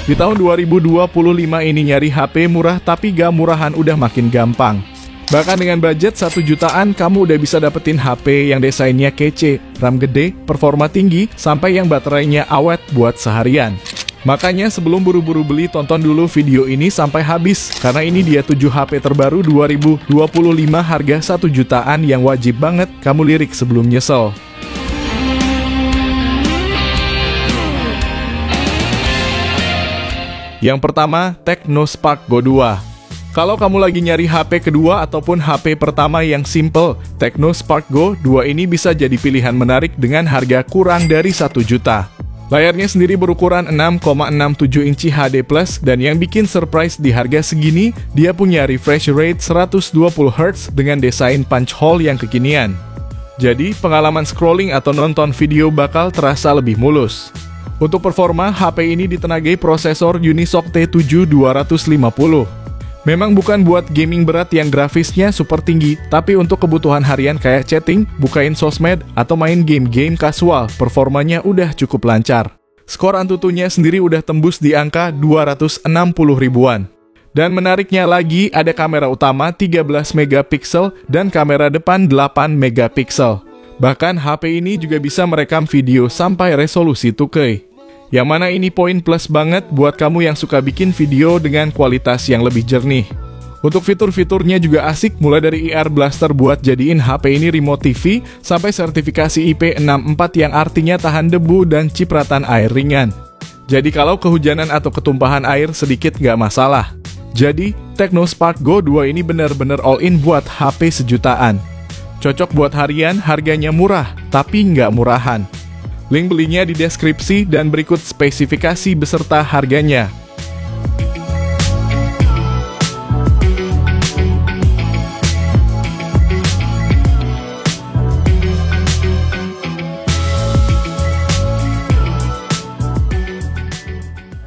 Di tahun 2025 ini nyari HP murah tapi gak murahan udah makin gampang. Bahkan dengan budget 1 jutaan kamu udah bisa dapetin HP yang desainnya kece, RAM gede, performa tinggi, sampai yang baterainya awet buat seharian. Makanya sebelum buru-buru beli tonton dulu video ini sampai habis, karena ini dia 7 HP terbaru 2025 harga 1 jutaan yang wajib banget kamu lirik sebelum nyesel. Yang pertama, Tecno Spark Go 2. Kalau kamu lagi nyari HP kedua ataupun HP pertama yang simple, Tecno Spark Go 2 ini bisa jadi pilihan menarik dengan harga kurang dari 1 juta. Layarnya sendiri berukuran 6,67 inci HD+, dan yang bikin surprise di harga segini, dia punya refresh rate 120Hz dengan desain punch hole yang kekinian. Jadi, pengalaman scrolling atau nonton video bakal terasa lebih mulus. Untuk performa, HP ini ditenagai prosesor Unisoc T7 250. Memang bukan buat gaming berat yang grafisnya super tinggi, tapi untuk kebutuhan harian kayak chatting, bukain sosmed, atau main game-game kasual, performanya udah cukup lancar. Skor Antutunya sendiri udah tembus di angka 260 ribuan. Dan menariknya lagi, ada kamera utama 13 megapiksel dan kamera depan 8 megapiksel. Bahkan HP ini juga bisa merekam video sampai resolusi 2K. Yang mana ini poin plus banget buat kamu yang suka bikin video dengan kualitas yang lebih jernih. Untuk fitur-fiturnya juga asik, mulai dari IR Blaster buat jadiin HP ini remote TV, sampai sertifikasi IP64 yang artinya tahan debu dan cipratan air ringan. Jadi kalau kehujanan atau ketumpahan air sedikit nggak masalah. Jadi, Tecno Spark Go 2 ini bener-bener all-in buat HP sejutaan. Cocok buat harian, harganya murah, tapi nggak murahan. Link belinya di deskripsi dan berikut spesifikasi beserta harganya.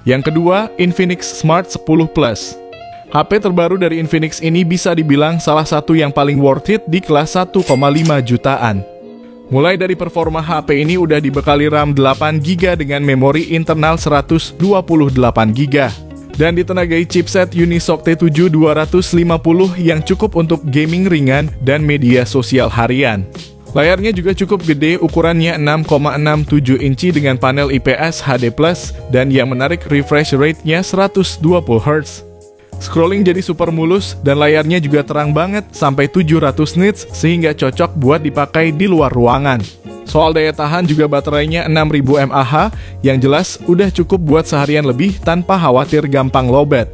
Yang kedua, Infinix Smart 10 Plus. HP terbaru dari Infinix ini bisa dibilang salah satu yang paling worth it di kelas 1,5 jutaan. Mulai dari performa HP ini udah dibekali RAM 8GB dengan memori internal 128GB. Dan ditenagai chipset Unisoc T7 250 yang cukup untuk gaming ringan dan media sosial harian. Layarnya juga cukup gede, ukurannya 6,67 inci dengan panel IPS HD+, dan yang menarik refresh rate-nya 120Hz. Scrolling jadi super mulus dan layarnya juga terang banget sampai 700 nits sehingga cocok buat dipakai di luar ruangan. Soal daya tahan juga baterainya 6000 mAh yang jelas udah cukup buat seharian lebih tanpa khawatir gampang lowbat.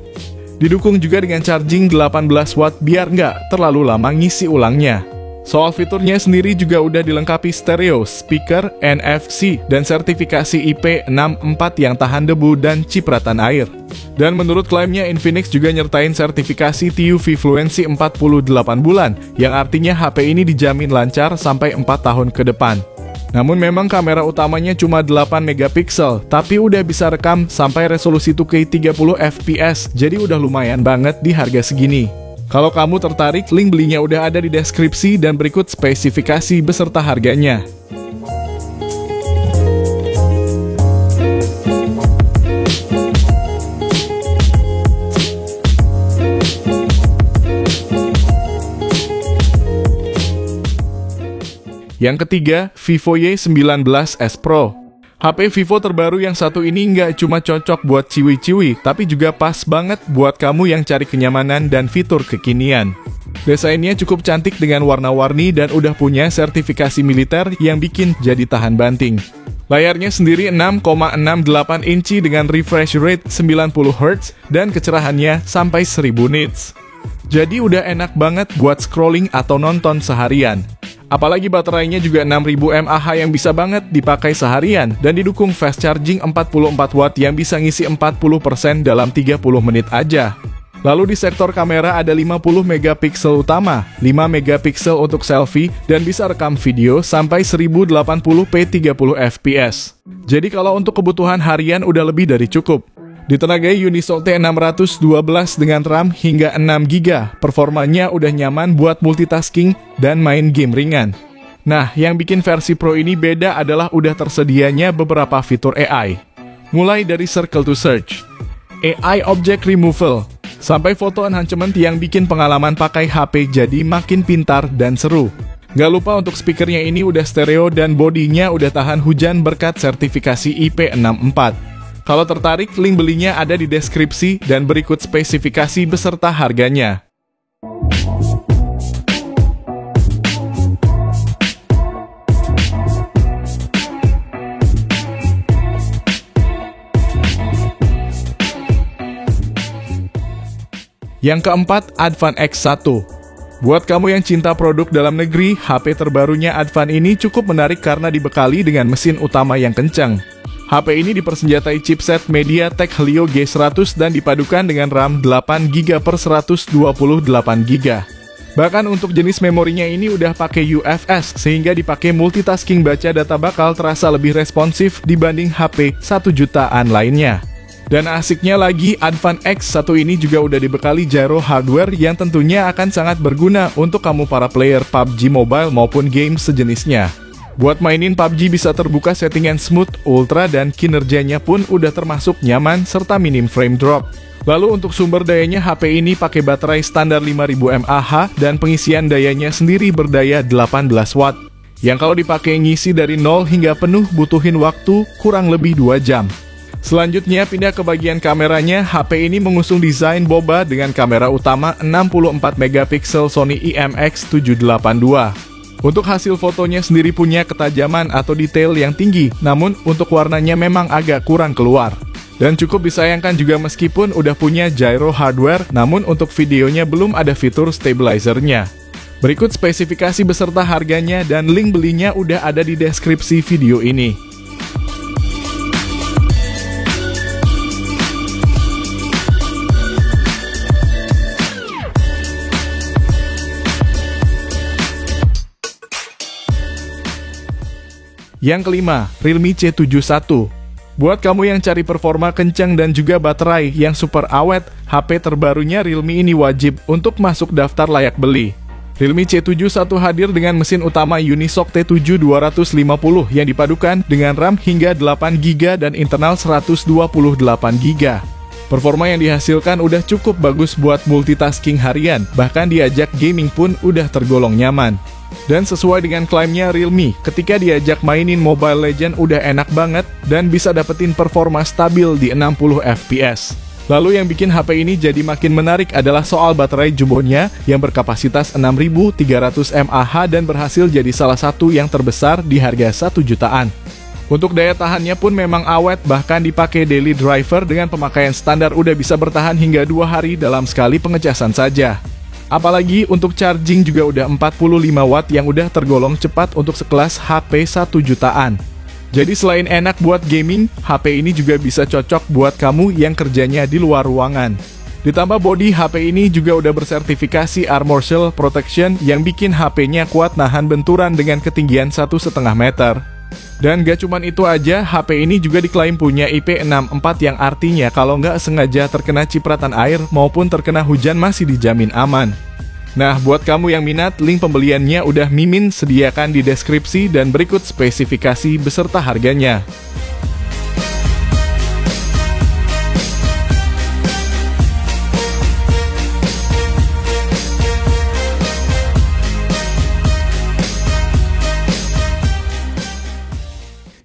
Didukung juga dengan charging 18 watt biar nggak terlalu lama ngisi ulangnya. Soal fiturnya sendiri juga udah dilengkapi stereo, speaker, NFC, dan sertifikasi IP64 yang tahan debu dan cipratan air. Dan menurut klaimnya, Infinix juga nyertain sertifikasi TUV Fluency 48 bulan, yang artinya HP ini dijamin lancar sampai 4 tahun ke depan. Namun memang kamera utamanya cuma 8 megapiksel, tapi udah bisa rekam sampai resolusi 2K 30 fps, jadi udah lumayan banget di harga segini. Kalau kamu tertarik, link belinya udah ada di deskripsi dan berikut spesifikasi beserta harganya. Yang ketiga, Vivo Y19s Pro. HP Vivo terbaru yang satu ini nggak cuma cocok buat ciwi-ciwi, tapi juga pas banget buat kamu yang cari kenyamanan dan fitur kekinian. Desainnya cukup cantik dengan warna-warni dan udah punya sertifikasi militer yang bikin jadi tahan banting. Layarnya sendiri 6,68 inci dengan refresh rate 90Hz dan kecerahannya sampai 1000 nits. Jadi udah enak banget buat scrolling atau nonton seharian. Apalagi baterainya juga 6000 mAh yang bisa banget dipakai seharian dan didukung fast charging 44 watt yang bisa ngisi 40% dalam 30 menit aja. Lalu di sektor kamera ada 50 megapiksel utama, 5 megapiksel untuk selfie, dan bisa rekam video sampai 1080p 30 fps. Jadi kalau untuk kebutuhan harian udah lebih dari cukup. Ditenagai Unisoc T612 dengan RAM hingga 6GB, performanya udah nyaman buat multitasking dan main game ringan. Nah, yang bikin versi Pro ini beda adalah udah tersedianya beberapa fitur AI. Mulai dari Circle to Search. AI Object Removal. Sampai foto enhancement yang bikin pengalaman pakai HP jadi makin pintar dan seru. Gak lupa untuk speakernya ini udah stereo dan bodinya udah tahan hujan berkat sertifikasi IP64. Kalau tertarik, link belinya ada di deskripsi dan berikut spesifikasi beserta harganya. Yang keempat, Advan X1. Buat kamu yang cinta produk dalam negeri, HP terbarunya Advan ini cukup menarik karena dibekali dengan mesin utama yang kencang. HP ini dipersenjatai chipset MediaTek Helio G100 dan dipadukan dengan RAM 8GB per 128GB. Bahkan untuk jenis memorinya ini udah pakai UFS, sehingga dipakai multitasking baca data bakal terasa lebih responsif dibanding HP 1 jutaan lainnya. Dan asiknya lagi, Advan X1 ini juga udah dibekali gyro hardware yang tentunya akan sangat berguna untuk kamu para player PUBG Mobile maupun game sejenisnya. Buat mainin PUBG bisa terbuka settingan smooth, ultra, dan kinerjanya pun udah termasuk nyaman serta minim frame drop. Lalu untuk sumber dayanya, HP ini pakai baterai standar 5000 mAh dan pengisian dayanya sendiri berdaya 18 watt. Yang kalau dipakai ngisi dari 0 hingga penuh butuhin waktu kurang lebih 2 jam. Selanjutnya pindah ke bagian kameranya, HP ini mengusung desain boba dengan kamera utama 64MP Sony IMX782. Untuk hasil fotonya sendiri punya ketajaman atau detail yang tinggi, namun untuk warnanya memang agak kurang keluar. Dan cukup disayangkan juga meskipun udah punya gyro hardware, namun untuk videonya belum ada fitur stabilizernya. Berikut spesifikasi beserta harganya dan link belinya udah ada di deskripsi video ini. Yang kelima, Realme C71. Buat kamu yang cari performa kencang dan juga baterai yang super awet, HP terbarunya Realme ini wajib untuk masuk daftar layak beli. Realme C71 hadir dengan mesin utama Unisoc T7 250 yang dipadukan dengan RAM hingga 8GB dan internal 128GB. Performa yang dihasilkan udah cukup bagus buat multitasking harian, bahkan diajak gaming pun udah tergolong nyaman. Dan sesuai dengan klaimnya Realme, ketika diajak mainin Mobile Legends udah enak banget dan bisa dapetin performa stabil di 60 fps. Lalu yang bikin HP ini jadi makin menarik adalah soal baterai jumbonya yang berkapasitas 6300 mAh dan berhasil jadi salah satu yang terbesar di harga 1 jutaan. Untuk daya tahannya pun memang awet, bahkan dipakai daily driver dengan pemakaian standar udah bisa bertahan hingga 2 hari dalam sekali pengecasan saja. Apalagi untuk charging juga udah 45 watt yang udah tergolong cepat untuk sekelas HP 1 jutaan. Jadi selain enak buat gaming, HP ini juga bisa cocok buat kamu yang kerjanya di luar ruangan. Ditambah bodi HP ini juga udah bersertifikasi Armor Shell Protection yang bikin HP-nya kuat nahan benturan dengan ketinggian 1,5 meter. Dan gak cuman itu aja, HP ini juga diklaim punya IP64 yang artinya kalau nggak sengaja terkena cipratan air maupun terkena hujan masih dijamin aman. Nah, buat kamu yang minat, link pembeliannya udah Mimin sediakan di deskripsi dan berikut spesifikasi beserta harganya.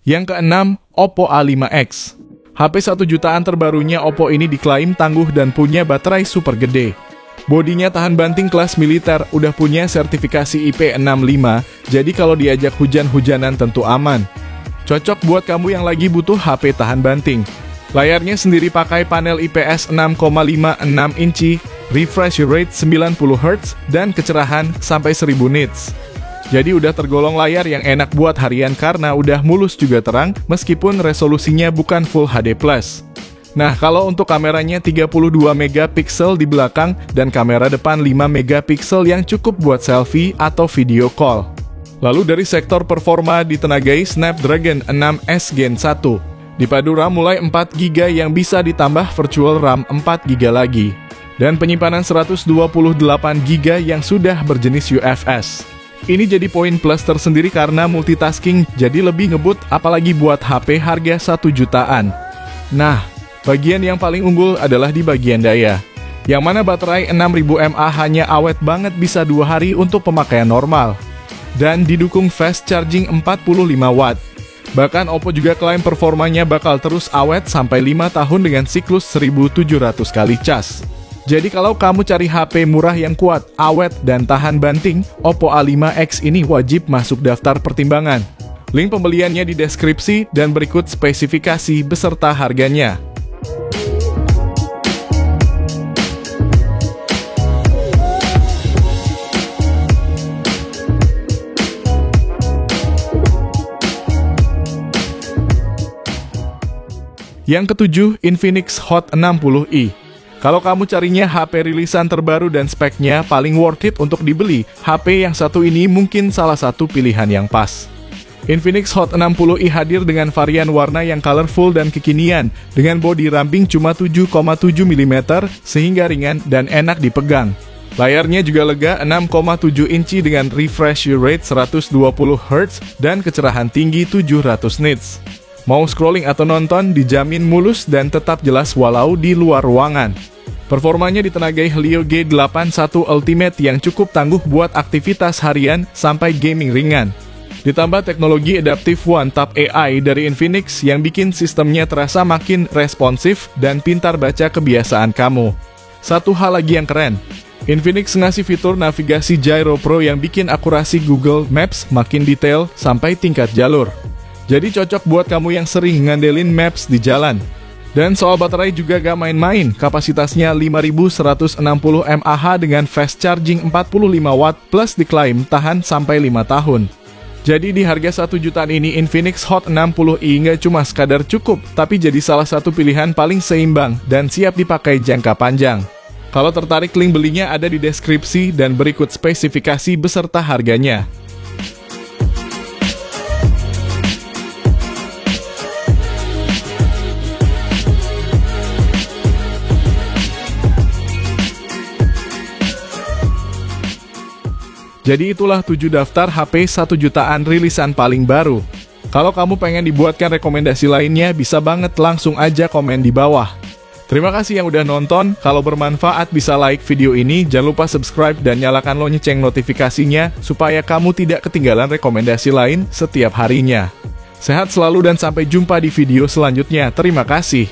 Yang keenam, Oppo A5X. HP 1 jutaan terbarunya Oppo ini diklaim tangguh dan punya baterai super gede. Bodinya tahan banting kelas militer, udah punya sertifikasi IP65, jadi kalau diajak hujan-hujanan tentu aman. Cocok buat kamu yang lagi butuh HP tahan banting. Layarnya sendiri pakai panel IPS 6,56 inci, refresh rate 90Hz, dan kecerahan sampai 1000 nits. Jadi udah tergolong layar yang enak buat harian karena udah mulus juga terang meskipun resolusinya bukan Full HD+. Nah, kalau untuk kameranya 32MP di belakang dan kamera depan 5MP yang cukup buat selfie atau video call. Lalu dari sektor performa ditenagai Snapdragon 6S Gen 1. Dipadu RAM mulai 4GB yang bisa ditambah virtual RAM 4GB lagi. Dan penyimpanan 128GB yang sudah berjenis UFS. Ini jadi poin plus tersendiri karena multitasking jadi lebih ngebut apalagi buat HP harga 1 jutaan. Nah, Bagian yang paling unggul adalah di bagian daya, yang mana baterai 6000 mAh hanya awet banget bisa 2 hari untuk pemakaian normal. Dan didukung fast charging 45 watt. Bahkan Oppo juga klaim performanya bakal terus awet sampai 5 tahun dengan siklus 1700 kali cas. Jadi kalau kamu cari HP murah yang kuat, awet, dan tahan banting, Oppo A5X ini wajib masuk daftar pertimbangan. Link pembeliannya di deskripsi dan berikut spesifikasi beserta harganya. Yang ketujuh, Infinix Hot 60i. Kalau kamu carinya HP rilisan terbaru dan speknya paling worth it untuk dibeli, HP yang satu ini mungkin salah satu pilihan yang pas. Infinix Hot 60i hadir dengan varian warna yang colorful dan kekinian, dengan bodi ramping cuma 7,7 mm, sehingga ringan dan enak dipegang. Layarnya juga lega 6,7 inci dengan refresh rate 120 Hz dan kecerahan tinggi 700 nits. Mau scrolling atau nonton dijamin mulus dan tetap jelas walau di luar ruangan. Performanya ditenagai Helio G81 Ultimate yang cukup tangguh buat aktivitas harian sampai gaming ringan. Ditambah teknologi Adaptive One Tap AI dari Infinix yang bikin sistemnya terasa makin responsif dan pintar baca kebiasaan kamu. Satu hal lagi yang keren, Infinix ngasih fitur navigasi Gyro Pro yang bikin akurasi Google Maps makin detail sampai tingkat jalur. Jadi cocok buat kamu yang sering ngandelin Maps di jalan. Dan soal baterai juga gak main-main, kapasitasnya 5160 mAh dengan fast charging 45 watt plus diklaim tahan sampai 5 tahun. Jadi di harga 1 jutaan ini Infinix Hot 60i nggak cuma sekadar cukup, tapi jadi salah satu pilihan paling seimbang dan siap dipakai jangka panjang. Kalau tertarik, link belinya ada di deskripsi dan berikut spesifikasi beserta harganya. Jadi itulah 7 daftar HP 1 jutaan rilisan paling baru. Kalau kamu pengen dibuatkan rekomendasi lainnya, bisa banget langsung aja komen di bawah. Terima kasih yang udah nonton, kalau bermanfaat bisa like video ini, jangan lupa subscribe dan nyalakan lonceng notifikasinya, supaya kamu tidak ketinggalan rekomendasi lain setiap harinya. Sehat selalu dan sampai jumpa di video selanjutnya, terima kasih.